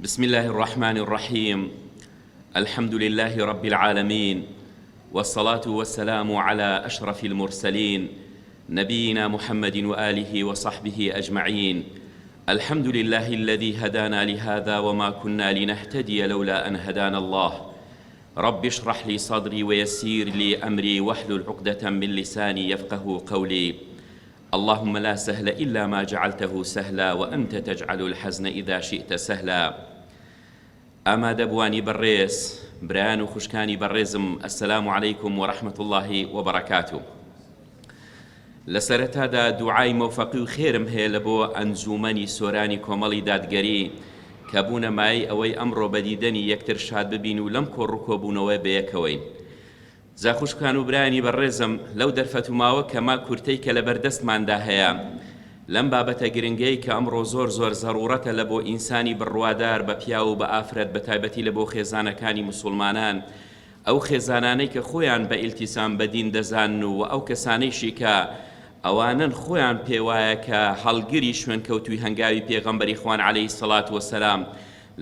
بسم الله الرحمن الرحيم. الحمد لله رب العالمين، والصلاة والسلام على أشرف المرسلين نبينا محمد وآله وصحبه أجمعين. الحمد لله الذي هدانا لهذا وما كنا لنهتدي لولا أن هدانا الله. رب اشرح لي صدري ويسر لي أمري واحلل عقدة من لساني يفقه قولي. اللهم لا سهل إلا ما جعلته سهلا وأنت تجعل الحزن إذا شئت سهلا. أما دبواني بريس بران وخشكاني بريزم، السلام عليكم ورحمة الله وبركاته. لسرت هذا دعاي موفقي وخيرم هي لبو أنزومني سوراني كومالي دادگري كابونا ماي أوي أمرو بديدني يكتر شاد ببينو لم كوركوبونو بيكوين. زا خوشکان و برانی بەڕێزم لەو دەرفەتوماوە کە ما کورتەی کە لە بەردەستماندا هەیە لەم بابەتە گرنگەی کە ئەمڕۆ زۆر زەڕورەتە لە بۆ ئینسانی بڕوادار بە پیا و بە ئافرەت بە تایبەتی لە بۆ خێزانەکانی موسڵمانان، ئەو خێزانانەی کە خۆیان بە ئیلتیسام بەدین دەزانن و ئەو کەسانەیشی کە ئەوانن خۆیان پێوایە کە هەڵگری شوێنکەوتووی هەنگاوی پێغەمبەری خوان عەلەیهی سەڵات وەسەلام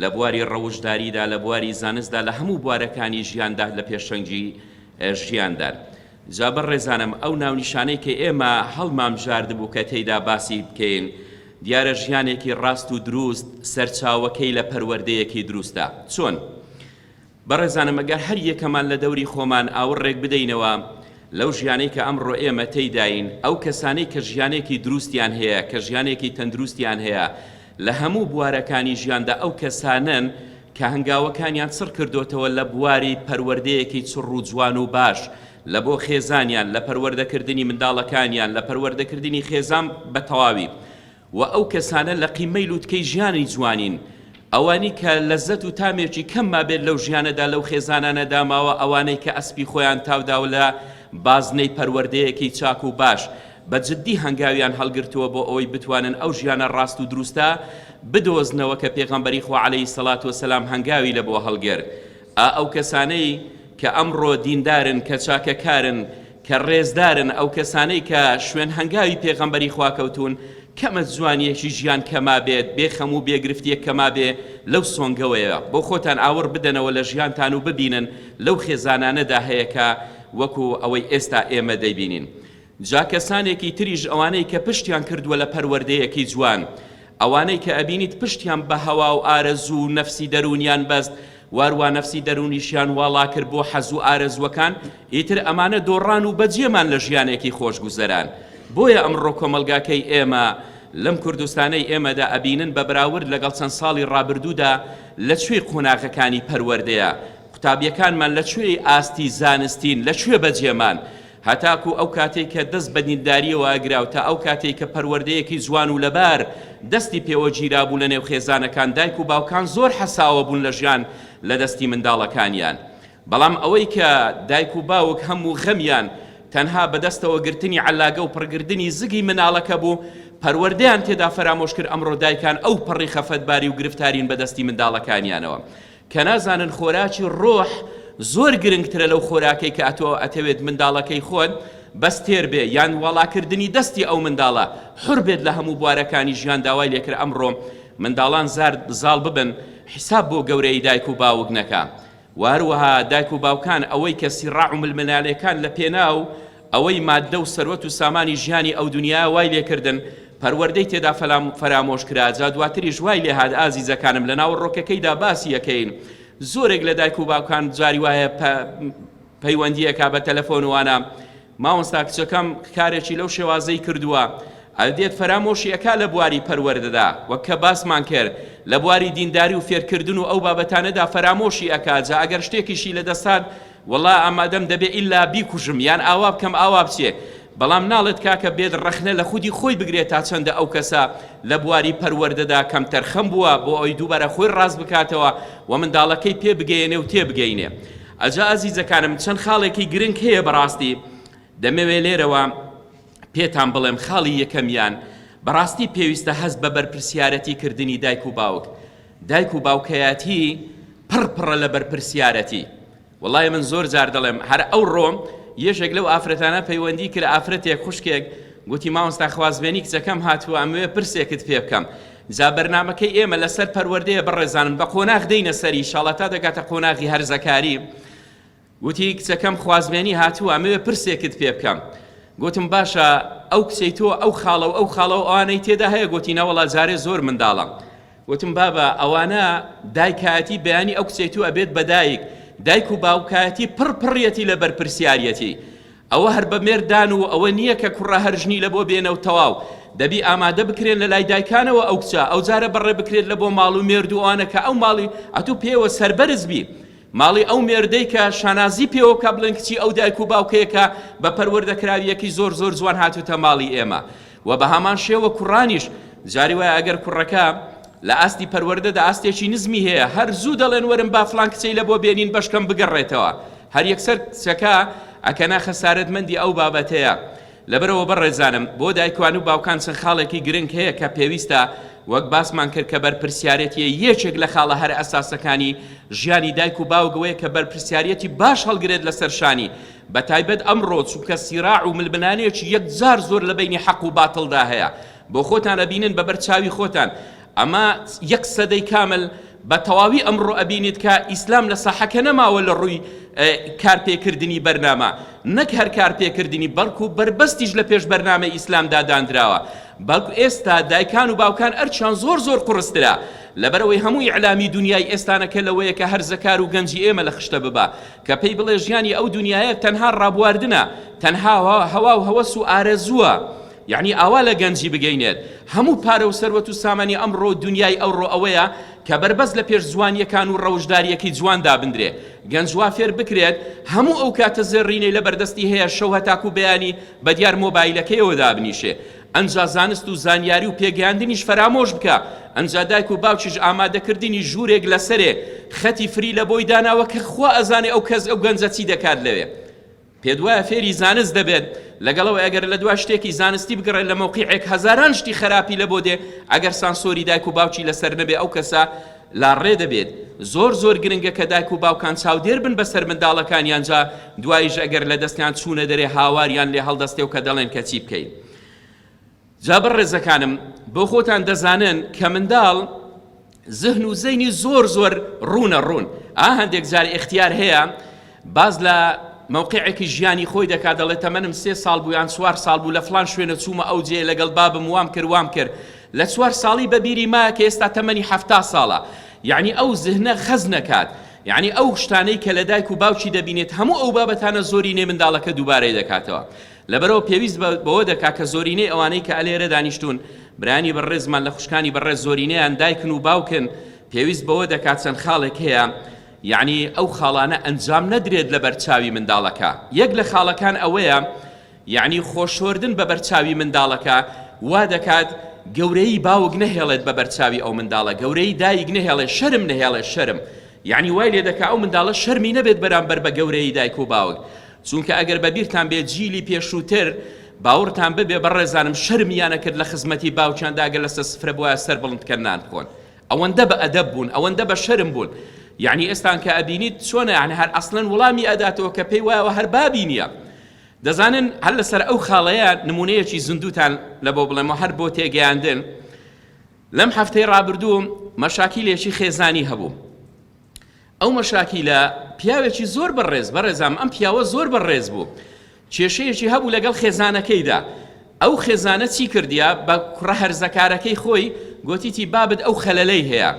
لە بواری ڕەوشداریدا لە بواری زانستدا لە هەموو بوارەکانی ژیاندا لە پێشەنگی ژیاندار. جا بەڕێزانم ئەو ناونیشانەی کە ئێمە هەڵمام ژاردبوو کە تێیدا باسی بکەین دیارە ژیانێکی ڕاست و دروست سەرچاوەکەی لە پەروەردەیەکی دروستە. چۆن؟ بەڕێزانم ئەگەر هەر یەکەمان لە دەوری خۆمان ئاوڕێک بدەینەوە لەو ژیانەی کە ئەمڕۆ ئێمە تێیداین، ئەو کەسانەی کە ژیانێکی دروستیان هەیە، کە ژیانێکی تەندروستیان هەیە لە هەموو بوارەکانی ژیاندا، ئەو کەسانن کە هەنگاوەکانیان چڕ کردوتەوە لە بواری پەروەردەیەکی چڕ و جوان و باش لە بۆ خێزانیان، لە پەروەردەکردنی منداڵەکانیان، لە پەروەردەکردنی خێزان بە تەواوی. و ئەو کەسانە لە قیمەی لووتکەی ژیانی جوانین، ئەوانی کە لەزەت و تامێکی کەمما بێت لەو ژیانەدا لەو خێزانانە داماوە، ئەوانەی کە ئەسپی خۆیان تاوداو لە بازنەی پەروەردەیەکی چاک و باش بە جددی هەنگاویان هەڵگرتووە بۆ ئەوەی بتوانن ئەو ژیانە ڕاست و دروستە بدۆزنەوە کە پێغەمبەری خوا عەلەیهی سەڵات وەسەلام هەنگاوی لە بۆ هەڵگر. ئەو کەسانەی کە ئەمڕۆ دیندارن، کە چاکەکارن، کە ڕێزدارن، ئەو کەسانەی کە شوێن هەنگاوی پێغەمبەری خوا کەوتون، کەمە جوانیەکی ژیان کەما بێت، بێخەم و بێگرفتیەک کەما بێ لەو سۆنگەوەیە. بۆ خۆتان ئاور بدەنەوە لە ژیانتان و ببینن لەو خێزانانەدا هەیە کە وەکو ئەوەی ئێستا ئێمە دەیبینین. جا کەسانێکی تریش ئەوانەی کە پشتیان کردووە لە پەروەردەیەکی جوان، ئەوانەی کە ئەبینیت پشتیان بە هەوا و ئارەزوو و نەفسی دەرونیان بەست، وارووا نەفسی دەرونیشیان واڵا کرد بۆ حەز و ئارەزوەکان، ئیتر ئەمانە دۆڕان و بەجێمان لە ژیانێکی خۆشگوزەران. بۆیە ئەمڕۆ کۆمەلگاکەی ئێمە لەم کوردستانەی ئێمەدا ئەبینن بە بەراورد لەگەڵ چەند ساڵی ڕابردوودا لەکوێ قۆناغەکانی پەروەردەیە، قوتابیەکانمان لەکوێ ئاستی زانستین، لەکوێ بەجێمان، هەتاکو ئەو کاتێک کە دەست بە دینداریەوە ئەگراو تا ئەو کاتێک کە پەروەردەیەکی جوان و لەبار دەستی پێوە گیرابوو لە نێو خێزانەکان، دایک و باوکان زۆر حەساوە بوون لە ژیان لە دەستی منداڵەکانیان. بەڵام ئەوەی کە دایک و باوک هەموو غەمیان تەنها بەدەستەوە گرتنی عەلاگە و پڕگردنی زگی مناڵەکە بوو، پەروەردەیان تێدا فەرامۆش کرد ئەمڕۆ دایکان ئەو پەڕی خەفەتباری و گرفتارین بەدەستی منداڵەکانیانەوە کە نازانن خۆراکی ڕۆح زۆر گرنگترە لەو خۆراکەی کە ئەتەوێت منداڵەکەی خۆن بەستێر بێ یان وەڵاکردنی دەستی ئەو منداڵە حڕ بێت لە هەموو بوارەکانی ژیان. داوای لێکرد ئەمڕۆ منداڵان زاڵ ببن، حیساب بۆ گەورەی دایک و باوک نەکا. واروەها دایک و باوکان ئەوەی کە سیڕاع و ململالەکان لە پێناو ئەوەی مادە و سەروەت و سامانی ژیانی ئەو دنیا وای لێکردن، پەروەردەی تێدا فەرامۆش کرا. جا دواتریش وای لێ هات ئازیزەکانم لە ناو ڕۆکەکەیدا باسی یەکەین. زۆرێک لە دایک و باوکان جاری وایە پەیوەندیەکە بە تەلەفۆن وانە مامۆستا کچەکەم کارێکی لەو شێوازەی کردووە، ئەدێت فەرامۆشی ئەکا لە بواری پەروەردەدا، وەک کە باسمان کرد لە بواری دینداری و فێرکردن و ئەو بابەتانەدا فەرامۆشی ئەکا. جا ئەگەر شتێکیشی لە دەستات وەڵا ئامادەم دەبێ ئیلا بیکوژم یان ئاوا بکەم ئاوا بچێ، بەڵام ناڵێت کاکە بێت ڕەخنە لە خودی خۆی بگرێت تا چەندە ئەو کەسە لە بواری پەروەردەدا کەم تەرخەم بووە بۆ ئەوی دووبارە خۆی ڕاست بکاتەوە و منداڵەکەی پێ بگەێنێ و تێبگەینێ. ئەجا ئازیزەکانم چەند خاڵێکی گرنگ هەیە بەڕاستی دەمەوێت لێرەوە پێتان بڵێم. خاڵی یەکەمیان بەڕاستی پێویستە هەست بە بەرپرسیارەتی کردنی دایک و باوک. دایک و باوکەیەتی پڕپڕە لە بەرپرسیارەتی. وەڵای من زۆر جار دەڵێم هەر ئەو ڕۆم یەشێک لەو ئافرەتانە پەیوەندی کرد ئافرەتێک خوشکێک گوتی مامۆستا خوازبێنی کچەکەم هاتووە ئەمەوێ پرسێکت پێ بکەم، جا بەرنامەکەی ئێمە لەسەر پەروەردەیە بەڕێزانم بە قۆناغ دەینە سەری ئینشاڵڵا تا دەگاتە قۆناغی هەرزەکاری. وتی کچەکەم خوازمێنی هاتووە ئەمەوێ پرسێکت پێ بکەم. گوتم باشە ئەو کچەی تۆ ئەو خاڵە و ئەوانەی تێدا هەیە؟ گوتی نەوەڵا جارێ زۆر منداڵە. گوتم بابە ئەوانە دایکایەتی بەیانی ئەو کچەی تۆ ئەبێت بەدایک، دایک و باوکایەتی پڕپڕیەتی لە بەرپرسیارەتی. ئەوە هەر بە مێردان و ئەوە نییە کە کوڕە هەرژنی لە بۆ بێنە و تەواو دەبی ئامادە بکرێن لە لای دایکانەوە ئەو کچە ئەو جارە بەڕێ بکرێت لە بۆ ماڵ و مێرد و ئەوانە کە ئەو ماڵی ئەتوو پێوە سەربەرز بی ماڵی ئەو مێردەی کە شانازی پێوە کە بڵێن کچی ئەو دایک و باوکەیەکە بە پەروەردەکراویەکی زۆر زۆر جوان هاتوتە ماڵی ئێمە. و بە هەمان شێوە کوڕانیش جاری وایە ئەگەر کوڕەکە لە ئاستی پەروەردەدا ئاستێکی نزمی هەیە هەر زوو دەڵێن وەرن با فڵان کچەی لە بۆ بێنین بەشکەم بگەڕێتەوە، هەر یەکسەر کچەکە ئەکەنا خەسارەتمەندی ئەو بابەتەیە. لەبەرەوە بەڕێزانم بۆ دایکوان و باوکان چەند خاڵێکی گرنگ هەیە کە پێویستە وەک باسمان کرد کە بەرپرسیارەتیە یەکێک لە خاڵە هەر ئەساسەکانی ژیانی دایک و باوکەوەیە کە بەرپرسیارەتی باش هەڵگرێت لەسەر شانی. بە تایبەت ئەمڕۆ چونکە سیراع و ملبنانەیەکی یەکجار زۆر لە بینی حەق و باتڵدا هەیە، بۆ خۆتان ئەبینن بە بەرچاوی خۆتان. ئەمە 100% کامل بە تەواوی ئەمڕۆ ئەبینیت کە ئیسلام لە ساحەکە نەماوە لە ڕووی کارپێکردنی بەرنامە، نەک هەر کارپێکردنی بەڵکو بربەستیش لە پێش بەرنامە ئیسلامدا دانراوە. بەڵکو ئێستا دایکان و باوکان ئەرچیان زۆر زۆر قوڕسترا لەبەرەوەی هەموو ئیعلامی دنیای ئێستانەکە لەوەیە کە هەرزەکار و گەنجی ئێمە لە خشتە ببا کە پێی بڵێ ژیانی ئەو دنیایە تەنها ڕابواردنە، تەنها هەوا و هەوەس و ئارەزووە، یعنی ئاوا لە گەنجی بگەینێت. هەموو پارە و سەروەت و سامانی ئەمڕۆ دنیای ئەوڕۆ ئەوەیە کە بەربەست لە پێش جوانیەکان و ڕەوشداریەکی جواندا بندرێ، گەنج وا فێر بکرێت هەموو ئەو کاتە زێڕینەی لە بەردەستی هەیە شەو هەتاکو بەیانی بە دیار مۆبایلەکەیەوە دابنیشێ. ئەنجا زانست و زانیاری و پێگەیاندنیش فەرامۆش بکە، ئەنجا دایک و باوکیش ئامادەکردنی ژوورێک لەسەرێ خەتی فری لە بۆی داناوە کە خوا ئەزانێ ئەو کەس ئەو گەنجە چی دەکات لەوێ. پێت وایە فێری زانست دەبێت لەگەڵەوە ئەگەر لە دوا شتێکی زانستی بگەڕێت لە مەوقیعێک هەزاران شتی خراپی لە بۆ دێ ئەگەر سانسۆری دایک و باوکی لەسەر نەبێ ئەو کەسە لاڕێ دەبێت. زۆر زۆر گرنگە کە دایک و باوکان چاودێر بن بەسەر منداڵەکانیانجا دواییش ئەگەر لە دەستیان چوونە دەرێ هاواریان لێ هەڵدەستێ و کە دەڵێن کە چی بکەین. جا بەڕێزەکانم بۆ خۆتان دەزانن کە منداڵ زهن و زەینی زۆر زۆر ڕوون هەندێک جار اختیار هەیە باز لە موقعێکی ژیانی خۆی دەکات دەڵێت تەمەنم 3 ساڵ بوو یان 4 ساڵ بوو لە فلان شوێنە چوومە ئەو جێ لەگەڵ بابم وام کرد لە 4 ساڵی بەبیری ما کە ئێستا تەمەنی 70 ساڵە، یعنی ئەو زهنە خەز نەکات، یعنی ئەو شتانەی کە لە دایک و باوکی دەبینێت هەموو ئەو بابەتانە زۆرینەی منداڵەکە دووبارەی دەکاتەوە. لەبەرەوە پێویست بەوە دەکات کە زۆرینەی ئەوانەی کە ئەلێرە دانیشتون برانی بەڕێزمان لە خوشکانی بەڕێز زۆرینەیان دایکن و باوکن پێویست بەوە دەکات چەند خاڵێک هەیە، یعنی ئەو خاڵانە ئەنجام نەدرێت لە بەرچاوی منداڵەکە. یەک لە خاڵەکان ئەوەیە یعنی خۆشۆردن بە بەرچاوی منداڵەکە وا دەکات گەورەی باوک نەهێڵێت بە بەرچاوی ئەو منداڵە، گەورەی دایک نەهێڵێت، شەرم نەهێڵێت، شەرم یعنی وای لێ دەکات ئەو منداڵە شەرمی نەبێت بەرامبەر بە گەورەی دایک و باوک. چونکە ئەگەر بەبیرتان بێت جیلی پێشووتر باوەڕتان ببێ بەڕێزانم شەرمیانە کرد لە خزمەتی باوکیان داگەر لەسەر سفرە بووە سەر بڵندکردنان بخۆن، ئەوەندە بە ئەدەب بوون، ئەوەندە بە شەرم بوون. یعنی ئێستان کە ئەبینیت چۆنە یعنی هەر ئەسڵەن وەڵامی ئەداتەوە کە پێی وایەوە هەر بابی نییە. دەزانن هەر لەسەر ئەو خاڵەیە نمونەیەکی زیندوتان لە بۆ بڵێمەوە هەر بۆ تێگەیاندن. لەم هەفتەی ڕابردووم مەشاکیلێکی خێزانی هەبوو. ئەو مەشاکیلە پیاوێکی زۆر بەڕێزام ئەم پیاوە زۆر بەڕێز بوو، کێشەیەکی هەبوو لەگەڵ خێزانەکەیدا. ئەو خێزانە چی کردیا بە کوڕە هەرزەکارەکەی خۆی گوتیتی بابت ئەو خەلەلەی هەیە.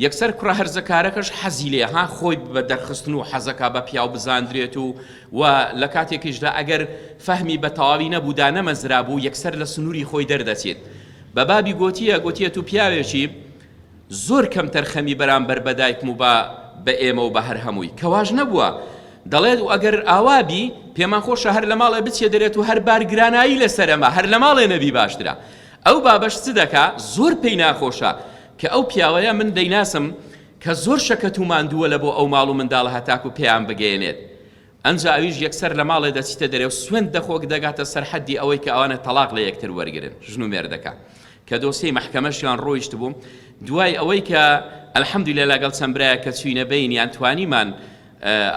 یەکسەر کوڕە هەرزەکارەکەش حەزی لێ خۆی بە دەرخستن و حەزەکە بە پیاو بزاندرێت و لە کاتێکیشدا ئەگەر فەهمی بە تەواوی نەبوودا نەمەزرا بوو یەکسەر لە سنووری خۆی دەردەچێت. بە بابی گوتیە تو پیاوێکی زۆر کەم تەرخەمی بەرامبەر بە دایکم و بە ئێمە و بە هەر هەمووی کەواژ نەبووە. دەڵێت و ئەگەر ئاوابی پێمان خۆشە هەر لە ماڵێ بچێ دەرێت و هەر بارگرانایی لەسەرەمە هەر لە ماڵێ نەبی باشترە. ئەو بابەش چ دەکا زۆر پێی ناخۆشە کە ئەو پیاوەیە من دەیناسم کە زۆر شەکەت و ماندووە لە بۆ ئەو ماڵ و منداڵە هەتاکو پێیان بگەێنێت. ئەنجا ئەویش یەکسەر لە ماڵێ دەچیتە دەرێ و سوێند دەخۆک دەگاتە سەر حەدی ئەوەی کە ئەوانە تەلاق لە یەکتر وەرگرن ژن و مێردەکە کە دۆسیەی مەحکەمەشیان ڕۆیشت بوو. دوای ئەوەی کە ئەلحەمدولیلا لەگەڵ چەند برایە کە چوینە بەینیان توانیمان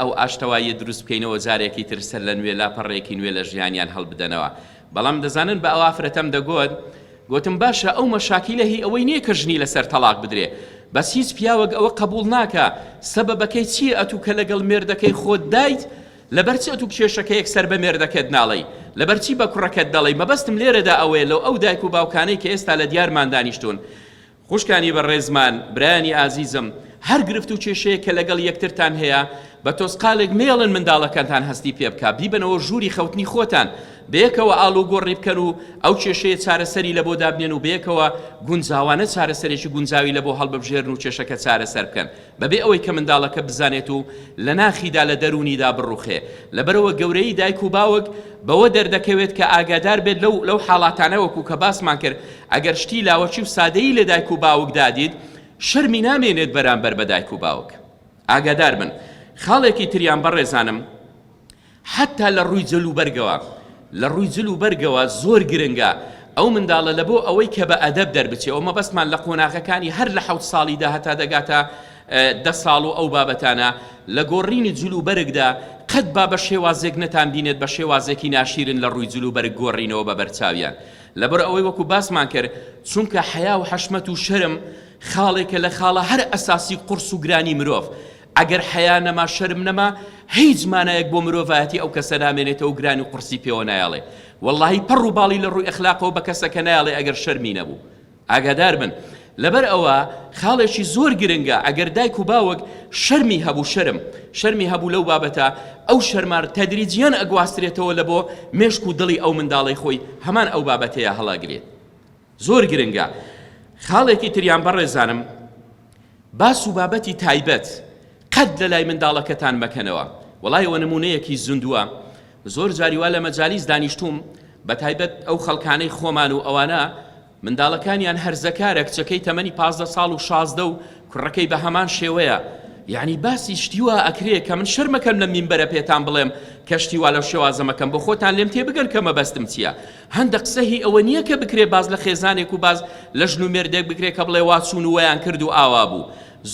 ئەو ئاشتەوایی دروست بکەینەوە جارێکی تر سەر لە نوێ لاپەڕێکی نوێ لە ژیانیان هەڵبدەنەوە. بەڵام دەزانن بە ئەو ئافرەتەم دەگوت گوتم باشە ئەو مەشاکیلە هی ئەوەی نییە کە ژنی لەسەر تەلاق بدرێ، بەس هیچ پیاوەک ئەوە قبول ناکە سەبەبەکەی چیە ئەتوو کە لەگەڵ مێردەکەی خۆت دایت لەبەرچی ئەتوو کێشەکە یەکسەر بە مێردەکەت ناڵێ، لەبەرچی بە کوڕەکەت دەڵێ. مەبەستم لێرەدا ئەوەیە لەو ئەو دایک و باوکانەی کە ئێستا لە دیارمان دانیشتون، خوشکانی بەڕێزمان، برایانی ئازیزم، هەر گرفت و کێشەیە کە لەگەڵ یەکترتان هەیە بە تۆسقالێک مێڵن منداڵەکانتان هەستی پێ بکە، بیبنەوە ژووری خەوتنی خۆتان، بەیەکەوە ئاڵوگۆڕی بکەن و ئەو کێشەیە چارەسەری لە بۆ دابنێن و بەیەکەوە گونجاوانە چارەسەرێکی گونجاوی لە بۆ هەڵببژێرن و کێشەکە چارەسەر بکەن، بەبێ ئەوەی کە منداڵەکە بزانێت و لە ناخیدا لە دەرونیدا بڕوخێ. لەبەرەوە گەورەی دایک و باوک بەوە دەردەکەوێت کە ئاگادار بێت لەو حاڵاتانە وەکو کە باسمان کرد، ئەگەر شتی لاوەچی و سادەیی لە دایک و باوک دادید شەرمی نامێنێت بەرامبەر بە دایک و باوک. ئاگادار بن. خاڵێکی تریان بەڕێزانم، حتا لە ڕووی جل و بەرگەوە، لە ڕووی جل و بەرگەوە زۆر گرنگە ئەو منداڵە لە بۆ ئەوەی کە بە ئەدەب دەربچێ. ئەو مەبەستمان لە قۆناغەکانی هەر لە 7 ساڵیدا هەتا دەگاتە 10 ساڵ و ئەو بابەتانە لە گۆڕینی جل و بەرگدا قەت با بە شێوازێک نەتان بینێت بە شێوازێکی ناشیرن لە ڕووی جل و بەرگ گۆڕینەوە بە بەرچاویان. لەبەر ئەوەی وەکو باسمان کرد، چونکە حیا و حەشمەت و شەرم خاڵێکە لە خاڵە هەر ئەساسی قورس و گرانی مرۆڤ. ئەگەر حیا نەما شەرم نەما هیچ مانایەک بۆ مرۆڤایەتی ئەو کەسە نامێنێتەوە و گرانی و قورسی پێوە نایاڵێ. وەڵڵاهی پەڕ و باڵی لە ڕووی ئەخلاقەوە بە کەسەکە نایاڵێ ئەگەر شەرمی نەبوو. ئاگادار بن. لەبەر ئەوە خاڵێکی زۆر گرنگە ئەگەر دایک و باوک شەرمی هەبوو شەرمی هەبوو لەو بابەتە، ئەو شەرمار تەدریجیان ئەگواسترێتەوە لە بۆ مێشک و دڵی ئەو منداڵی خۆی هەمان ئەو بابەتەیە هەڵاگرێت. زۆر گرنگە. خاڵێکی تریان بەڕێزانم، باس و بابەتی تایبەت قەت لە لای منداڵەکەتان مەکەنەوە. وەڵای ئەوە نمونەیەکی زوندووە. زۆر جاریوا لە مەجالیس دانیشتوم، بە تایبەت ئەو خەڵکانەی خۆمان و ئەوانە منداڵەکانیان هەرزەکارە، کچەکەی تەمەنی 15 ساڵ و 16 و کوڕەکەی بە هەمان شێوەیە. یعنی باسی شتیوە ئەکرێ کە من شەرمەکەم لە مینبەرە پێتان بڵێم کە شتیوا لەو شێوازەمەکەم، بۆ خۆتان لێم تێبگەن کە مەبەستم چییە. هەندێک قسەهی ئەوە نییە کە بکرێ باز لە خێزانێک و باز لە ژن و مێردێک بکرێ کە بڵێ وا چوون و وەیان کرد و ئاوا بوو.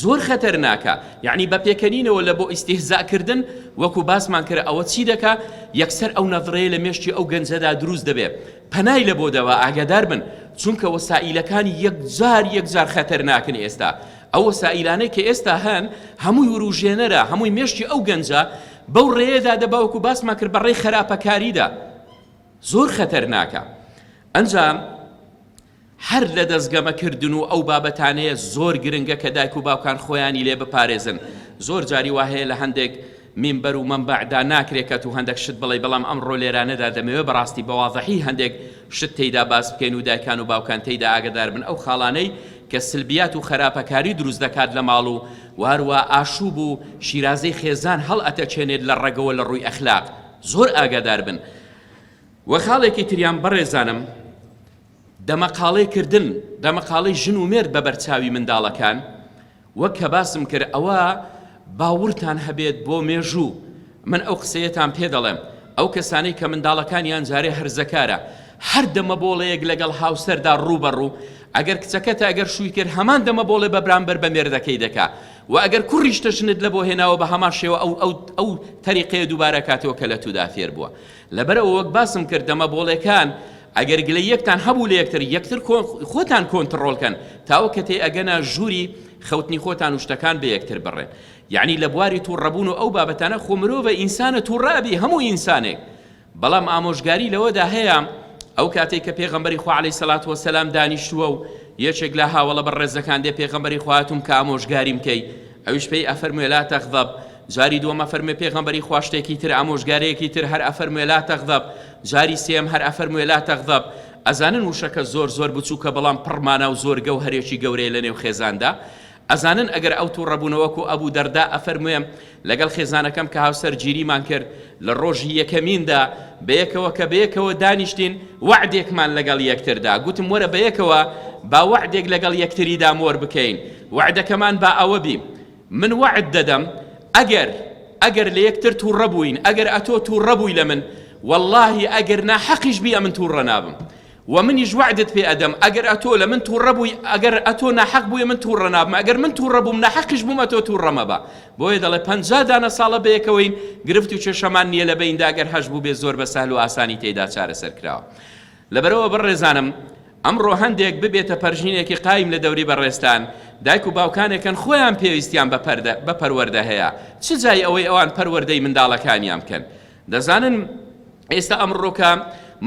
زۆر خەتەرناکە. یعنی بە پێکەنینەوە لە بۆ ئیستیهزاکردن وەکو باسمان کرد ئەوە چی دەکا؟ یەکسەر ئەو نەڤڕەیە لە مێشتی ئەو گەنجەدا دروست دەبێت. پەنای لە بۆ دەوە. ئاگادار بن، چونکە وەسائیلەکانی یەکجار خەتەرناکن ئێستا. ئەو وەسائیلانەی کە ئێستا هەن هەمووی وروژێنەرە، هەمووی مێشتی ئەو گەنجە بەو ڕێیەدا دەبا وەکو باسمان کرد بەڕێی خراپەکاریدا. زۆر خەتەرناکە. ئەنجام هەر لە دەستگەمەکردن و ئەو بابەتانەیە زۆر گرنگە کە دایک و باوکان خۆیانی لێ بپارێزن. زۆر جاری وهەیە لە هەندێک مینبەر و مەنبەعدا ناکرێت و هەندێک شت بڵێ، بەڵام ئەمڕۆ لێرانەدا دەمەوێت بەڕاستی بەواضەحی هەندێک شت تێیدا باس بکەین و دایکان و باوکان تێیدا ئاگادار بن ئەو خاڵانەی کە سلبیات و خراپەکاری دروست دەکات لە ماڵ و واروە ئاشوب و شیرازەی خێزان هەڵ ئەتەچێنێت لە ڕێگەوە لە ڕووی ئەخلاق. زۆر ئاگادار بن. وە خاڵێکی تریان بەڕێزانم، دەمەقاڵەی ژن و مێرد بە بەرچاوی منداڵەکان. وەک کە باسم کرد ئەوە باورتان هەبێت بۆ مێژوو. من ئەو قسەیەتان پێ دەڵێم، ئەو کەسانەی کە منداڵەکانیان جارێ هەرزەکارە، هەر دەمەبۆڵەیەک لەگەڵ هاوسەردا ڕووبەڕوو، ئەگەر کچەکەتە ئەگەر شووی کرد هەمان دەمەبۆڵێ بە برامبەر بە مێردەکەی دەکا، و ئەگەر کوڕیشتە ژنت لە بۆ هێناوە بە هەمان شێوە ئەو تەریقەیە دووبارە کاتەوە کە لە تودا فێر بووە. لەبەرەوە وەک باسم کرد دەمەبۆڵەکان ئەگەر گلەی یەکتان هەبوو لە یەکتر خۆتان کۆنتڕۆڵکەن تاوە کە تێ ئەگەنە ژووری خەوتنی خۆتان و شتەکان بە یەکتر بڕێن. یعنی لە بواری تووڕەبوون و ئەو بابەتانە خۆ مرۆڤە ئینسانە تووڕابی هەموو ئینسانێک. بەڵام ئامۆژگاری لەوەدا هەیە ئەو کاتێک کە پێغەمبەری خوا عەلەیهی سەڵات وەسەلام دانیشتووە و یەکێک لە هاوڵە بەڕێزەکان دێ پێغەمبەری خواتم کە ئامۆژگاریم کەی، ئەویش پێی ئەفەرموێ لا تەغضەب. جاری دووەمە فەرمێ پێغەمبەری خوا شتێکی تر ئامۆژگارەیەکی تر هەر ئەفەرموێ لا تەغضەب. جاری سێم هەر ئەفەرموێ لا تەغضەب. ئەزانن وشەکە زۆر بچووکە بەڵام پڕمانە و زۆر گەوهەرێکی گەورەیە لە نێو خێزاندا. ئەزانن ئەگەر ئەو تووڕەبوونەوەکو ئەبوو دەردا ئەفەرموێم لەگەڵ خێزانەکەم کە هاوسەر گیریمان کرد لە ڕۆژی یەکەمیندا بەیەکەوە کە بەیەکەوە دانیشتین وعدێکمان لەگەڵ یەکتردا. گوتم وەرە بەیەکەوە با وعدێک لەگەڵ یەکتریدا مۆر بکەین. وعدەکەمان با ئەوە بیم، من وعد دەدەم ئەگەر لە یەکتر تووڕەبووین، ئەگەر ئەتۆ تووڕەبووی لە من، واللهی ئەگەر ناحەقیش بی ئەمن تووڕە نابم. ومنیش وعدت پێ ئەدەم ئەگەر ئەتۆ لە من تووڕەبووی، ئەگەر ئەتۆ ناحەق بووی من تووڕە نابم، ئەگەر من تووڕەبووم ناحەقیش بووم ئەتۆ تووڕە مەبە. بۆیە دەڵێ 50 دانە ساڵە بەیەکەوەین گرفت و کێشەمان نییە لە بەیندا، ئەگەر هەش بوو بێ زۆر بە سەهل و ئاسانی تێیدا چارەسەر کراوە. لەبەرەوە بەڕێزانم ئەمڕۆ هەندێک ببێتە پەرژینێکی قایم لە دەوری بەڕێستان دایک و باوکانێکن خۆیان پێویستیان بە پەروەردە هەیە چ جای ئەوەی ئەوان پەروەردەی منداڵەکانیان بکەن دەزانن ئێستا ئەمڕۆکە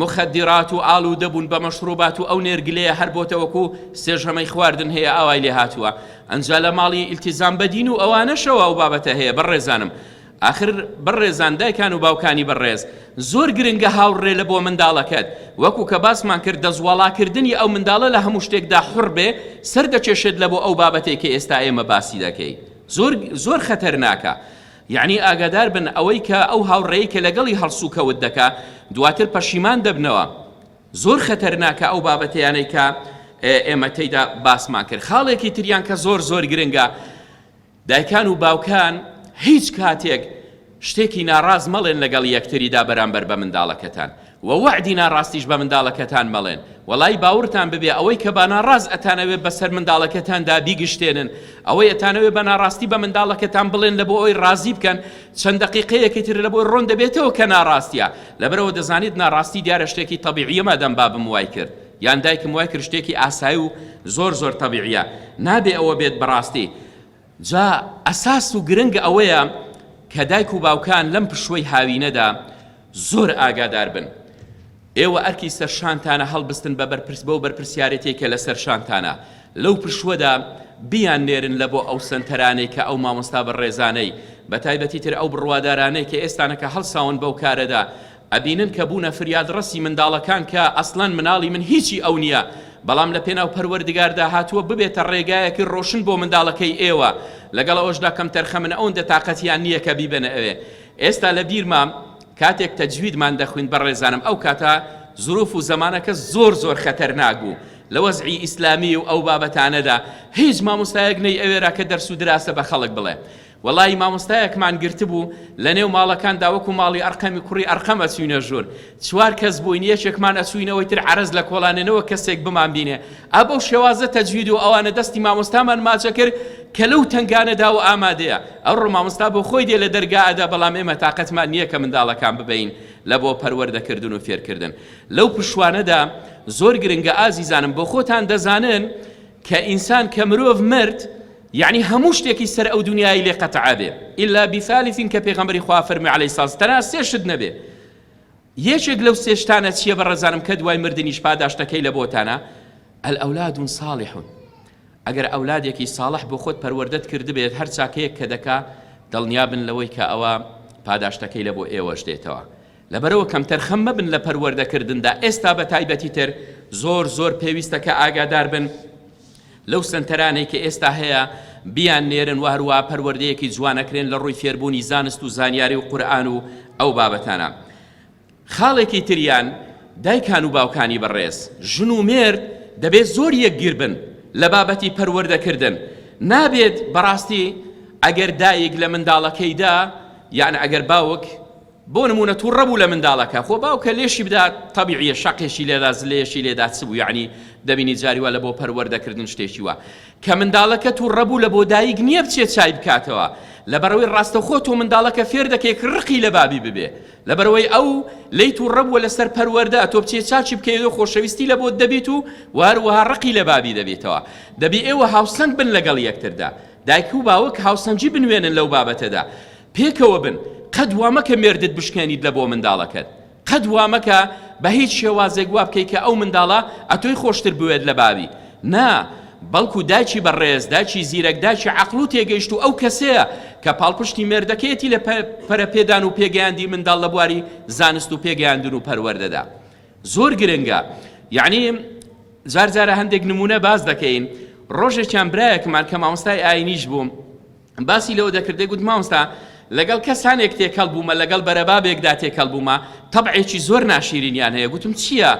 مخدرات و ئالوودە بوون بە مەشروبات و ئەو نێرگلەیە هەر بۆتەوەکو سێژەمەی خواردن هەیە ئاوای لێ هاتووە ئەنجا لە ماڵی ئیلتیزام بەدین و ئەوانەشەوە ئەو بابەتە هەیە بەڕێزانم آخر بەڕێزان دایکان و باوکانی بەڕێز زۆر گرنگە هاوڕێ لە بۆ منداڵەکەت وەکو کە باسمان کرد دەزوڵاکردنی ئەو منداڵە لە هەموو شتێکدا حوڕ بێ سەر دەچێشێت لە بۆ ئەو بابەتێکی ئێستا ئێمە باسی دەکەی زۆر خەتەرناکە یعنی ئاگادار بن ئەوەی کە ئەو هاوڕێی کە لەگەڵی هەڵسوکەوت دەکا دواتر پەشیمان دەبنەوە زۆر خەتەرناکە ئەو بابەتیانەی کە ئێمە تێیدا باسمان کرد خاڵێکی تریان کە زۆر گرنگە دایکان و باوکان هیچ کاتێک شتێکی ناڕاز مەڵێن لەگەڵ یەکتریدا بەرامبەر بە منداڵەکەتان و وعدی ناڕاستیش بە منداڵەکەتان مەڵێن وەڵای باورتان ببێ ئەوەی کە بە ناڕاز ئەتانەوێت بەسەر منداڵەکەتاندا بیگشتێنن ئەوەی ئەتانەوێت بە ناڕاستی بە منداڵەکەتان بڵێن لە بۆ ئەوی ڕازی بکەن چەند دەقیقەیەکی تر لە بۆی ڕۆن دەبێتەوە کە ناڕاستیە لەبەرەوە دەزانیت ناڕاستی دیارە شتێکی تەبیعیە مادەم بابم وای کرد یان دایکم وای کرد شتێکی ئاسایی و زۆر تەبیعیە نابێ ئەوە بێت بەڕاستی جا ئەساس و گرنگ ئەوەیە کە دایک و باوکان لەم پشوەی هاوینەدا زۆر ئاگادار بن ئێوە ئەرکی سەر شانتانە هەڵبستن بەو بەرپرسیارەتێک کە لەسەر شانتانە لەو پشوەدا بیان نێرن لە بۆ ئەو سنتەرانەی کە ئەو مامۆستا بەڕێزانەی بە تایبەتی تر ئەو بڕوادارانەی کە ئێستانەکە هەڵساون بەو کارەدا ئەبینن کە بوونە فریادڕەسی منداڵەکان کە ئەسڵەن مناڵی من هیچی ئەو نییە بەڵام لە پێناو پەروەردگاردا هاتووە ببێتە ڕێگایەکی ڕۆشن بۆ منداڵەکەی ئێوە لەگەڵ ئەوەشدا کەم تەرخەمنە ئەوەندە تااقەتیان نییە کە بیبەنە ئەوێ ئێستا لە بیرمان کاتێک تەجویدمان دەخوین بەڕێزانم ئەو کاتە ظروف و زمانەکە زۆر خەتەرناک بوو لە وەزعی ئیسلامی و ئەو بابەتانەدا هیچ مامۆستایەک نەی ئەوێرا کە دەرس و دراسە بە خەڵک بڵێ وەڵی مامۆستایەکمان گرتبوو لە نێو ماڵەکاندا وەکو ماڵی ئەرقەمی کوڕی ئەرقەم ئەچوینە ژوور چوار کەس بووین یەکێکمان ئەچوینەوەی تر عەرز لە کۆڵانێنەوە کەسێک بمان بینێ ئەبەو شێوازە تەجوید و ئەوانە دەستی مامۆستامان ماچە کرد کە لەو تنگانەدا و ئامادەیە ئەوڕۆ مامۆستا بۆ خۆی دێ لە دەرگادا بەڵام ئێمە تااقەتمان نییە کە منداڵەکان ببین لە بۆ پەروەردەکردن و فێرکردن لەو پشوانەدا زۆر گرنگە ئازیزانم بۆ خۆتان دەزانن کە ئینسان کە مرۆڤ مرد يعني هەموو شتێکی سەر ئەو دنیای لێ قەتع بێ إلا بثالث کە پێغەمبەری خوا فەرمی عەلەیهی سەڵام تەنها سێ شت نەبێ یەکێک لەو سێ شتانە چییە بەڕێزانم کە دوای مردنیش پاداشتەکەی لە بۆتانە الأولاد صالح ئەگەر ئەولادێکی ساڵح بۆ خۆت پەروەردەت کردبێت هەر چاکەیەک کە دەکا دڵنیابن لەوەی کە ئەوە پاداشتەکەی لە بۆ ئێوەش دێتەوە لەبەرەوە کەم تەرخەم مەبن لە پەروەردەکردندا ئێستا بە تایبەتی تر زۆر پێویستە کە ئاگادار بن لەو سنتەرانەی کە ئێستا هەیە بیان نێرن و هەروە پەروەردەیەکی جوانەکرێن لە ڕووی فێربوونی زانست و زانیاری و قورئان و ئەو بابەتانە خاڵێکی تریان دایکان و باوکانی بەڕێز ژن و مێرد دەبێت زۆر یەکگیر بن لە بابەتی پەروەردەکردن نابێت بەڕاستی ئەگەر دایک لە منداڵەکەیدا یان ئەگەر باوک بۆ نمونە تووڕەبوو لە منداڵەکە خۆ باوکە لێشی بدات تەبیعیە شەقێکی لێدا زلێشی لێدا چ بوو یعنی دەبینی جاریوە لە بۆ پەروەردەکردن شتێکی وە کە منداڵەکە تووڕەبوو لە بۆ دایک نییە بچێت چای بکاتەوە لەبەرەوەی ڕاستەخۆ تۆ منداڵەکە فێر دەکەی ڕقی لە بابی ببێ لەبەرەوەی ئەو لی تووڕەبووە لەسەر پەروەردە تۆ بچێت چاچی بکەیت و خۆشەویستی لە بۆت دەبێت و هەروەها ڕقی لە بابی دەبێتەوە دەبێ ئێوە هاوسەنگ بن لەگەڵ یەکتردا دایک و باوک هاوسەنگی بنوێنن لەو بابەتەدا پێکەوە بن قەد وامەکە مێردت بشکێنیت لە بۆ منداڵەکەت قەد وامەکە بە هیچ شێوازێک وا بکەی کە ئەو منداڵە ئەتۆی خۆشتر بوێت لە بابی نا بەڵکو دایکی بەڕێز دایکی زیرەک دایکی عەقڵ و تێگەیشت و ئەو کەسەیە کە پاڵپشتی مێردەکەیەتی لە پەرەپێدان و پێگەیاندی منداڵ لە بواری زانست و پێگەیاندن و پەروەردەدا زۆر گرنگە یعنی جارجارە هەندێک نمونە باز دەکەین ڕۆژێکیان برایەکمان کە مامۆستای ئاینیش بووم باسی لەوە دەکردێ گوت مامۆستا لەگەڵ کەسانێک تێکەڵ بوومە لەگەڵ بەرەبابێکدا تێکەڵ بوومە تەبعێکی زۆر ناشیرینیان هەیە گوتم چییە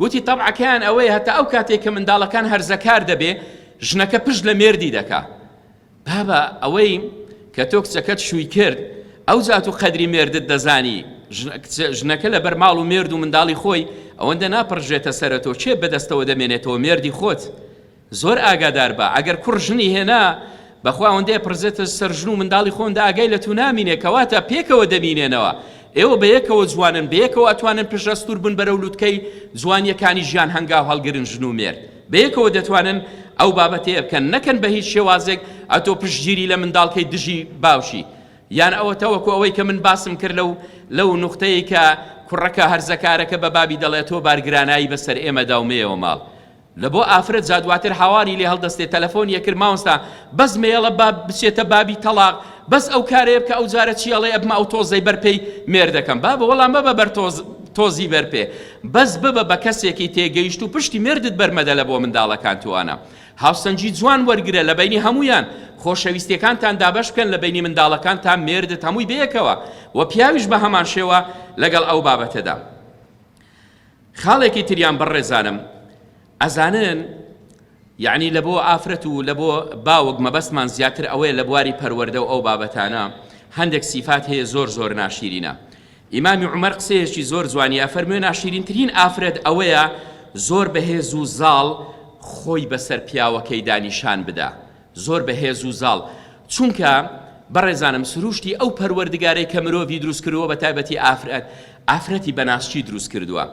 گوتی تەبعەکەیان ئەوەیە هەتا ئەو کاتێک کە منداڵەکان هەرزەکار دەبێ ژنەکە پشت لە مێردی دەکا بابە ئەوەی کە تۆ کچەکەت شووی کرد ئەو جات و قەدری مێردت دەزانی ژنەکە لەبەر ماڵ و مێرد و منداڵی خۆی ئەوەندە ناپڕژێتە سەرەتۆ چێ بەدەستەوە دەمێنێتەوە مێردی خۆت زۆر ئاگادار بە ئەگەر کوڕ ژنی هێنا بەخوا ئەوەندەیە پرزێتە سەر ژن و منداڵی خۆندا ئاگای لە تو نامینێ کەواتە پێکەوە دەبینێنەوە ئێوە بەیەکەوە جوانن، بەیەکەوە ئەتوانن پشەستور بن بەرەو لووتکەی جوانیەکانی ژیان هەنگاو هەڵگرن ژن و مێرد، بەیەکەوە دەتوانن ئەو بابەتەیە بکەن، نەکەن بە هیچ شێوازێک ئەتۆ پشتگیری لە منداڵکەی دژی باوشی، یان ئەوە تەوەکو ئەوەی کە من باسم کرد لەو نوختەیە کە کوڕەکە هەرزەکارەکە بە بابی دەڵێت تۆ بارگرانایی بەسەر ئێمە داومەیەوە ماڵ لە بۆ ئافرەت جادواتر هاواری لێ هەڵدەستێت تەلەفۆن یەکرد ماوەستا بەس مێڵە بچێتە بابی تەلاق بەس ئەو کارەیە بکە ئەو جارە چیاڵێ ئەبمە ئەو تۆزەی بەرپێی مێردەکەم بابە وەڵام بەبە بەر تۆزی بەرپێ بەس ببە بە کەسێکی تێگەیشت و پشتی مێردت بەرمەدە لە بۆ منداڵەکان توانە هاوسەنجی جوان وەرگرە لە بینی هەمویان خۆشەویستیەکانتان دابەش بکەن لە بینی منداڵەکانتان مێردت هەمووی بەیەکەوە و پیاویش بە هەمان شێوە لەگەڵ ئەو بابەتەدا. خاڵێکی تریان بەڕێزانم ئەزانن یعنی لە بۆ ئافرەت و لە بۆ باوک مەبەستمان زیاتر ئەوەیە لە بواری پەروەردە و ئەو بابەتانە هەندێک سیفات هەیە زۆر ناشیرینە. ئیمامی عومەر قسەیەکی زۆر جوانی ئەفەرموێ ناشیرینترین ئافرەت ئەوەیە زۆر بەهێز و زاڵ خۆی بەسەر پیاوەکەی دانیشان بدە، زۆر بەهێز و زاڵ، چونکە بەڕێزانم سروشتی ئەو پەروەردگارەی کە مرۆڤی دروست کردووە بە تایبەتی ئافرەتی بە ناسچی دروست کردووە.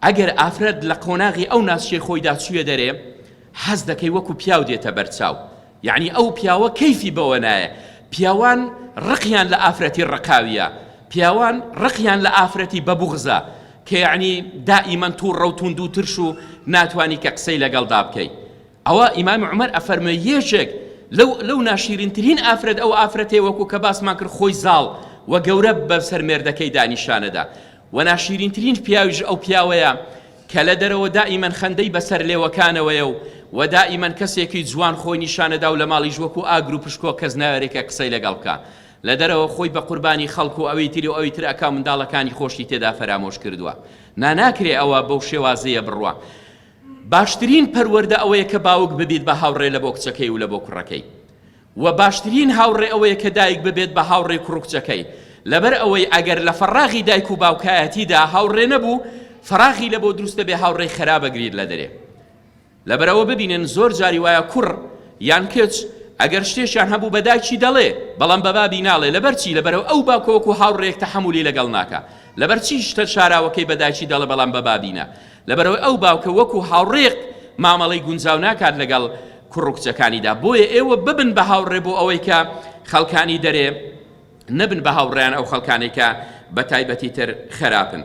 ئەگەر ئافرەت لە قۆناغی ئەو ناسچی خۆیدا چوویە دەرێ حەز دەکەی وەکو پیاو دێتە بەرچاو، یعنی ئەو پیاوە کەیفی بەوە نایە. پیاوان ڕقیان لە ئافرەتی ڕقاویە، پیاوان ڕقیان لە ئافرەتی بەبوغزە کە یعنی دائیمەن تووڕە و توند و ترش و ناتوانی کە قسەی لەگەڵدا بکەی. ئەوە ئیمام عومەر ئەفەرمێ یەکێک لەو ناشیرینترین ئافرەت ئەو ئافرەتێ وەکو کە باسمان کرد خۆی زاڵ و گەورە بەسەر مێردەکەی دانیشانەدا و ناشیرینترین پیاویش ئەو پیاوەیە کە لە دەرەوە دائیمەن خەندەی بەسەر لێوەکانەوەیە و دائیمەن کەسێکی جوان خۆی نیشانەدا و لە ماڵیش وەکو ئاگر و پشکۆ کەس ناوێرێکە قسەی لەگەڵ بکە، لە دەرەوە خۆی بە قوربانی خەڵک و ئەوەی تری و ئەوەی تر ئەکا منداڵەکانی خۆشی تێدا فەرامۆش کردووە، ناکرێ ئەوە بەو شێوازەیە بڕوە. باشترین پەروەردە ئەوەیە کە باوک ببیت بە هاوڕێ لە بۆ کچەکەی و لە بۆ کوڕەکەی، و باشترین هاوڕێ ئەوەیە کە دایک ببێت بە هاوڕێ کوڕ کچەکەی، لەبەر ئەوەی ئەگەر لە فەراغی دایک و باوکایەتیدا هاوڕێ نەبوو فەراغی لە بۆ دروستە بێ هاوڕێی خراپە گرید لە دەرێ. لەبەرەوە ببینن زۆر جاری وایە کوڕ یان کچ ئەگەر شتێکیان هەبوو بە دایکی دەڵێ بەڵام بە بابی ناڵێ، لەبەر چی؟ لەبەرەوە ئەو باوکەوەکو هاوڕێک تەحەمولی لەگەڵ ناکە. لەبەر چی شتە شاراوەکەی بە دایکی دەڵێ بەڵام بە بابینە؟ لەبەرەوە ئەو باوکە وەکو هاوڕێک مامەڵەی گونجاو ناکات لەگەڵ کوڕ و کچەکانیدا. بۆیە ئێوە ببن بە هاوڕێ بۆ ئەوەی کە خەڵکانی دەرێ نەبن بە هاوڕێیان ئەو خەڵکانێک کە بە تایبەتی تر خراپن.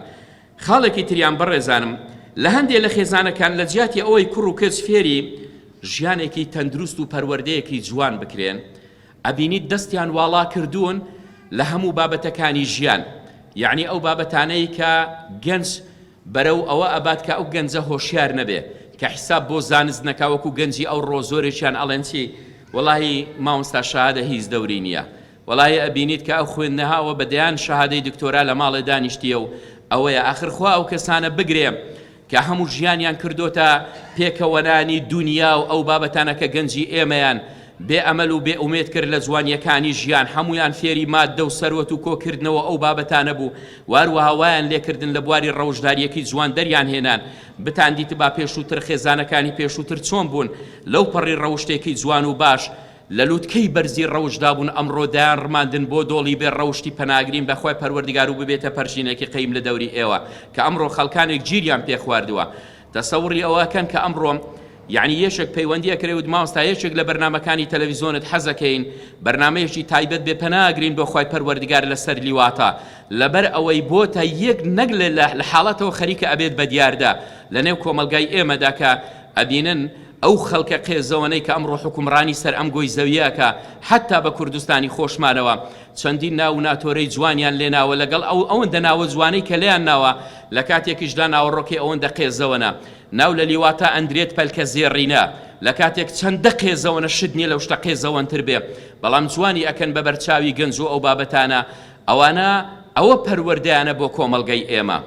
خاڵێکی تریان بەڕێزانم لە هەندێک لە خێزانەکان لە جیاتی ئەوەی کوڕ و کچ فێری ژیانێکی تەندروست و پەروەردەیەکی جوان بکرێن ئەبینیت دەستیان واڵا کردوون لە هەموو بابەتەکانی ژیان، یعنی ئەو بابەتانەی کە گەنج بەرەو ئەوە ئەبات کە ئەو گەنجە هۆشیار نەبێ کە حیساب بۆ زانست نەکاوەکو گەنجی ئەو ڕۆزۆرێکیان ئەڵێن چی وەڵاهی مامۆستا شەهادە هیچ دەوری نییە، وەڵاهی ئەبینیت کە ئەو خوێندنەهاوە بەدەیان شەهادەی دکتۆرا لە ماڵێ دانیشتیە و ئەوەیە ئاخر خوا ئەو کەسانە بگرێ کە هەموو ژیانیان کردوتە پێکەوەرانی دنیا و ئەو بابەتانە کە گەنجی ئێمەیان بێ ئەمەل و بێ ئومێد کرد لە جوانیەکانی ژیان، هەمویان فێری مادە و سەروەت و کۆکردنەوە ئەو بابەتانە بوو، واروەها وایان لێکردن لە بواری ڕەوشداریەکی جوان دەریان هێنان. بتاندیت با پێشووتر خێزانەکانی پێشووتر چۆن بوون لەو پەڕی ڕەوشتێکی جوان و باش لە لووتکەی بەرزی ڕەوشدا بوون، ئەمڕۆ دایان ڕماندن بۆ دۆڵی بێ ڕەوشتی پەناگرین بەخوای پەروەردگار و ببێتە پەرژینێکی قەیم لە دەوری ئێوە کە ئەمڕۆ خەڵکانێک گیریان پێ خواردووە. تەسەوڕی ئەوەکەن کە ئەمڕۆ یعنی یەشێک پەیوەندیە کرێت ماوەستا یەکێک لە بەرنامەکانی تەلەڤیزۆنت حەزەکەین بەرنامەیەکی تایبەت بێ پەناگرین بۆ خوای پەروەردگار لەسەر لیواتە، لەبەر ئەوەی بۆتە یەک نەک لە حاڵەتەوە خەریکە ئەبێت بە دیاردا لە نێو کۆمەلگای ئێمەدا کە ئەبینن ئەو خەڵکە قێزەوەنەی کە ئەمڕۆ حکومڕانی سەر ئەم گۆی زەویەکە حتا بە کوردستانی خۆشمانەوە چەندین ناو ناتۆرەی جوانیان لێناوە لەگەڵ ئەوەندە ناوە جوانەی کە لێیان ناوە لە کاتێکیشدا ناوەڕۆکی ئەوەندە قێزەوەنە ناو لە لیواتە ئەندرێت پەلکە زێڕینە لە کاتێک چەندە قێزەوەنە شت نییە لەو شتە قێزەوەنتر بێ، بەڵام جوانی ئەکەن بە بەرچاوی گەنج و ئەو بابەتانە ئەوانە ئەوە پەروەردەیانە بۆ کۆمەلگەی ئێمە.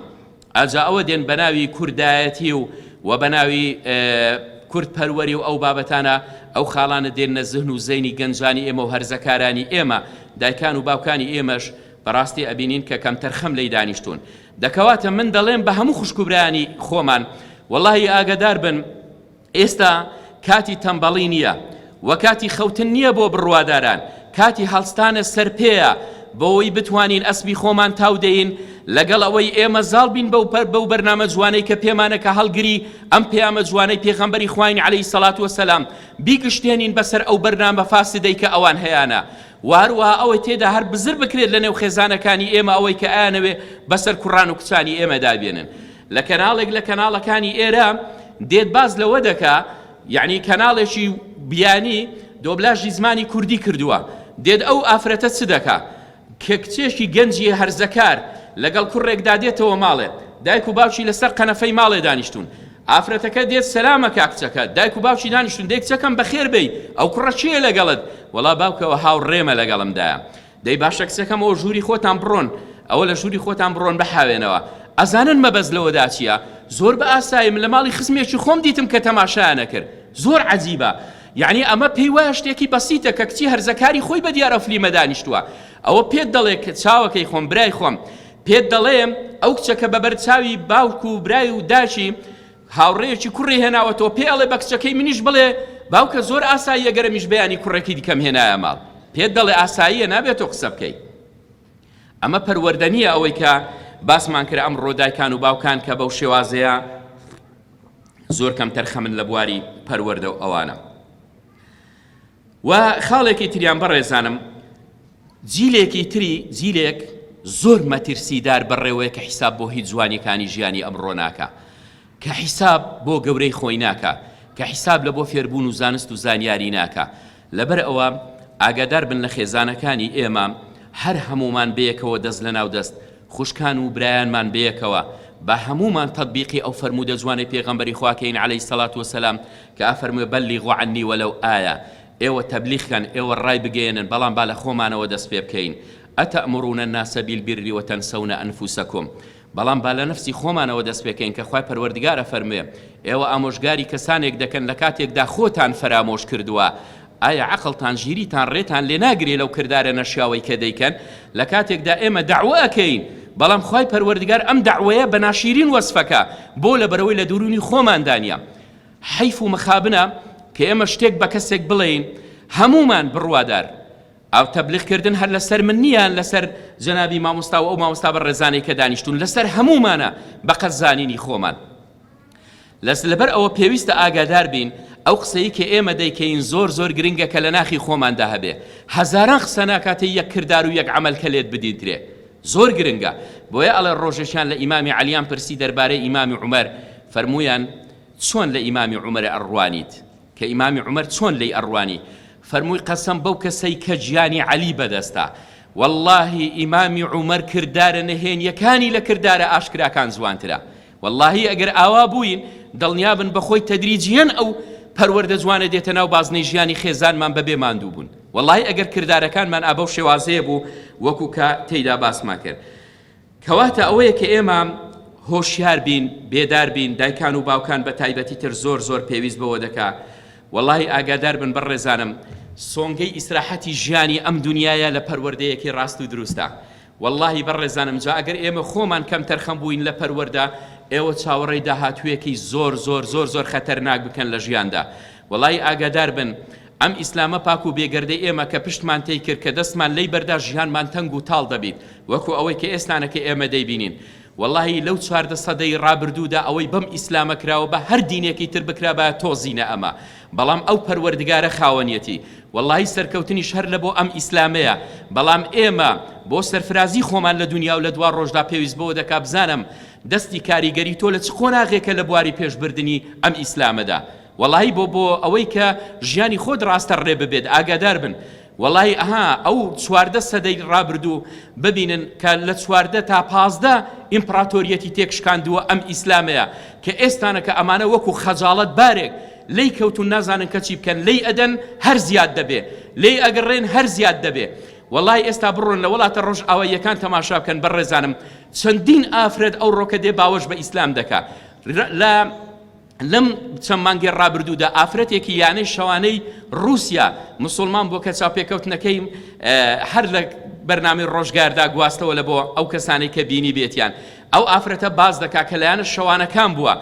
ئاجا ئەوە دێن بە ناوی کوردایەتی و بە ناوی کورد پەروەری و ئەو بابەتانە ئەو خاڵانە دێنە زەهن و زەینی گەنجانی ئێمە و هەرزەکارانی ئێمە، دایکان و باوکانی ئێمەش بەڕاستی ئەبینین کە کەمتەر خەم لەی دانیشتون. دەکەواتە من دەڵێم بە هەموو خوشکوبرانی خۆمان وەڵاهی ئاگادار بن ئێستا کاتی تەمبەڵی نییە و کاتی خەوتن نییە بۆ بڕواداران، کاتی هەڵستانە سەرپێیە بۆەوەی بتوانین ئەسبی خۆمان تاودەین لەگەڵ ئەوەی ئێمە زاڵ بین بەو بەرنامە جوانەی کە پێمانە کە هەڵگری ئەم پەیامە جوانەی پێغەمبەری خواین عەلەیهی سەڵات وەسەلام بیگشتێنین بەسەر ئەو بەرنامە فاسدەی کە ئەوان هەیانە واروها ئەوەی تێدا هەر بزر بکرێت لە نێو خێزانەکانی ئێمە ئەوەی کە ئایانەوێ بەسەر کوڕان و کچانی ئێمە دابێنن لە کەناڵێک لە کەناڵەکانی ئێرە دێت باز لەوە دەکا یعنی کەناڵێکی بیانی دۆبلاژی زمانی کوردی کردووە دێت ئەو ئافرەتە چ دەکا کە کچێکی گەنجی هەرزەکار لەگەڵ کوڕێکدا دێتەوە ماڵێ دایک و باوکی لەسەر قەنەفەی ماڵێ دانیشتون ئافرەتەکە دێت سەلامە کاکچەکە دایک و باوکی دانیشتون دێک کچەکەم بەخێر بێی ئەو کوڕە چییە لەگەڵت وەڵا باوکەوە هاوڕێمە لەگەڵمدایە دەی باشە کچەکەمەوە ژووری خۆتان بڕۆن ئەوە لە ژووری خۆتان بڕۆن بەحاوێنەوە ئەزانن مەبەز لەوەدا چییە زۆر بە ئاساییم لە ماڵی خزمێکی خۆم دیتم کە تەماشایانە کرد زۆر عەجیبە یعنی ئەمە پێی وایە شتێکی بەسیتە کە کچی هەرزەکاری خۆی بە دیارە فلیمە دانیشتووە ئەوە پێت دەڵێ کە چاوەکەی خۆم برای خۆم پێت دەڵێم ئەو کچەکە بەبەر چاوی باوک و برای و داچی هاوڕێیەکی کوڕی هێناوەتەوە پێ ئەڵێ بە کچەکەی منیش بڵێ باوکە زۆر ئاساییە گەرەمیش بەیانی کوڕێکی دیکەم هێنایە ماڵ پێت دەڵێ ئاساییە نابێتەوە قسە بکەی ئەمە پەروەردەنیە ئەوەی کە باسمان کرد ئەم ڕۆدایکان و باوکان کە بەو شێوازەیە زۆر کەم تەرخەمن لە بواری پەروەردە و ئەوانە و خاڵێکی تریان بەڕێزانم جیلێکی تری جیلێک زۆر مەترسیدار بەڕێوەیە کە حیساب بۆ هیچ جوانیەکانی ژیانی ئەمڕۆ ناکە کە حیساب بۆ گەورەی خۆی ناکە کە حیساب لە بۆ فێربوون و زانست و زانیاری ناکە لەبەر ئەوە ئاگادار بن لە خێزانەکانی ئێمە هەر هەمومان بەیەکەوە دەست لە ناو دەست خوشکان و برایانمان بەیەکەوە با هەمومان تەطبیقی ئەو فەرموودە جوانەی پێغەمبەری خواکەین عەلەیهی سەڵات وەسەلام کە ئەفەرمووێ بەلیغوا عنی وەلەو ئایە ئێوە تەبلیغکەن ئێوە ڕای بگەێنن بەڵام با لە خۆمانەوە دەست پێ بکەین ئەتەئمڕون الناس بالبر وتنسون أنفسكم بەڵام با لە نفسی خۆمانەوە دەست پێکەین کە خوای پەروەردگارە فەرموێ ئێوە ئامۆژگاری کەسانێک دەکەن لە کاتێکدا خۆتان فەرامۆش کردووە ئایا عەقڵتان ژیریتان ڕێتان لێ ناگرێ لەو کردارە نەشیاوەی کە دەیکەن لە کاتێکدا ئێمە دەعوە ئەکەین بەڵام خوای پەروەردگار ئەم دەعوەیە بە ناشیرین وەسفەکە بۆ لە بەرەوەی لە دوورونی خۆمان دانیە حەیف و مەخابنە کە ئێمە شتێک بە کەسێک بڵێین هەمومان بڕوادار ئەو تەبلیغکردن هەر لەسەر من نییان لەسەر جەنابی مامۆستا و ئەو مامۆستا بەڕێزانەی کە دانیشتون لەسەر هەمومانە بە قەزانینی خۆمان لەبەر ئەوە پێویستە ئاگادار بین ئەو قسەی کە ئێمە دەیکەین زۆر زۆر گرنگە کە لە ناخی خۆماندا هەبێ هەزاران قسە ناکاتێ یەک کردار و یەک عەمەل کە لێت بدیدرێ زۆر گرنگە بۆیە ئەڵێ ڕۆژێشان لە ئیمامی عەلیان پرسی دەربارەی ئیمامی عومەر فەرموویان چۆن لە ئیمامی عومەر ئەڕوانیت کە ئیمامی عومەر چۆن لێی ئەڕوانی فەرمووی قەسەم بەو کەسەی کە گیانی عەلی بەدەستە واللهی ئیمامی عومەر کردارە نەهێنیەکانی لە کردارە ئاشکراکان جوانترە واللهی ئەگەر ئاوا بووین دڵنیابن بەخۆی تەدریجیەن ئەو پەروەردە جوانە دێتە ناو بازنەی ژیانی خێزانمان بەبێ ماندوو بوون واللهی ئەگەر کردارەکانمان ئابە و شێوازەیە بوو وەکو کە تێیدا باسمان کرد کەواتە ئەوەیە کە ئێمە هۆشیار بین بێدار بین دایکان و باوکان بە تایبەتی تر زۆر زۆر پێویست بەوە دەکا واللهی ئاگادار بن بەڕێزانم سۆنگەی ئیسراحەتی ژیانی ئەم دنیایە لە پەروەردەیەکی ڕاست و دروستە واللهی بەڕێزانم جا ئەگەر ئێمە خۆمان کەم تەرخەم بووین لە پەروەردە ئێوە چاوەڕێی داهاتوویەکی زۆر زۆر زۆر زۆر خەتەرناک بکەن لە ژیاندا واللهی ئاگادار بن ئەم ئیسلامە پاک و بێگەردەی ئێمە کە پشتمان تێی کرد کە دەستمان لەی بەردا ژیانمان تەنگ و تاڵ دەبیت وەکو ئەوەی کە ئێستانەکە ئێمە دەیبینین واللهی لەو 14 سەدەی ڕابردوودا ئەوەی بەم ئیسلامە کراوە بە هەر دینێکی تر بکرا بە تۆزینە ئەمە بەڵام ئەو پەروەردگارە خاوەنیەتی واللهی سەرکەوتنیش هەر لە بۆ ئەم ئیسلامەیە بەڵام ئێمە بۆ سەرفرازی خۆمان لە دنیا و لە دوار ڕۆژدا پێویست بەوە دەکا بزانم دەستی کاریگەری تۆ لە چ قۆناغێکە لە بواری پێشبردننی ئەم ئیسلامەدا واللهی بۆ ئەوەی کە ژیانی خۆت ڕاستە ڕێ ببێت ئاگادار بن واللهی ئەو 14 سەدەی ڕابردوو ببینن کە لە 14 تا 15 ئیمپراتۆریەتی تێکشکاندووە ئەم ئیسلامەیە کە ئێستانەکە ئەمانە وەکو خەجاڵەت بارێک لی کەوتون نازانن کە چی بکەن لی ئەدەن هەر زیاد دەبێ لی ئەگەڕێن هەر زیاد دەبێ واللهی ئێستا بڕۆن لە وڵاتە ڕۆژ ئاواییەکان تەماشا بکەن بەڕێزانم چەندین ئافرەت ئەو ڕۆکە دێ باوەش بە ئیسلام دەکا لەم چەند مانگی ڕابردوودا ئافرەتێکی یانەی شەوانەی رووسیا مسلمان بۆ کە چاپێکەوتنەکەی هەر لە بەرنامەی ڕۆژگاردا گواستەوە لە بۆ ئەو کەسانی کە بینی بێتیان ئەو ئافرەتە باز دەکا کە لایەنە شەوانەکان بووە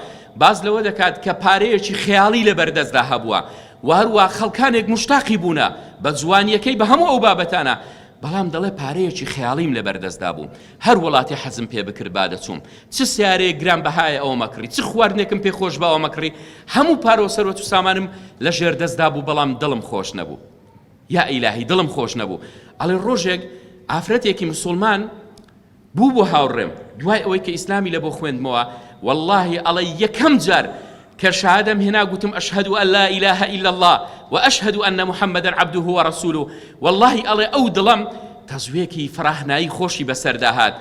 باز لەوە دەکات کە پارەیەکی خەیاڵی لە بەردەستدا هەبووە و هەروە خەڵکانێک مشتاقی بوونە بە جوانیەکەی بە هەموو ئەو بابەتانە بەڵام دەڵێ پارەیەکی خەیاڵیم لە بەردەستدا بوو هەر وڵاتی حەزم پێ بکرد با دەچووم چ سیارەیە گران بەهایە ئەوە مەکڕی چ خواردنێکم پێ خۆش باوە مەکڕی هەموو پارە و سەرۆت و سامانم لە ژێر دەستدا بوو بەڵام دڵم خۆش نەبوو یا ئیلاهی دڵم خۆش نەبوو ئەڵێ ڕۆژێک ئافرەتێکی مسلمان بوو بۆ هاوڕێم دوای ئەوەی کە ئیسلامی لە بۆ خوێندمەوە واللهی ئەڵێ یەکەم جار کە شهادەم هێنا گوتم ئەشهد أن لا إله إلا الله وأشهد أن محمدا عبده ورسوله والله ئەڵێ ئەو دڵم تەزوێکی فراحنایی خۆشی بەسەردا هات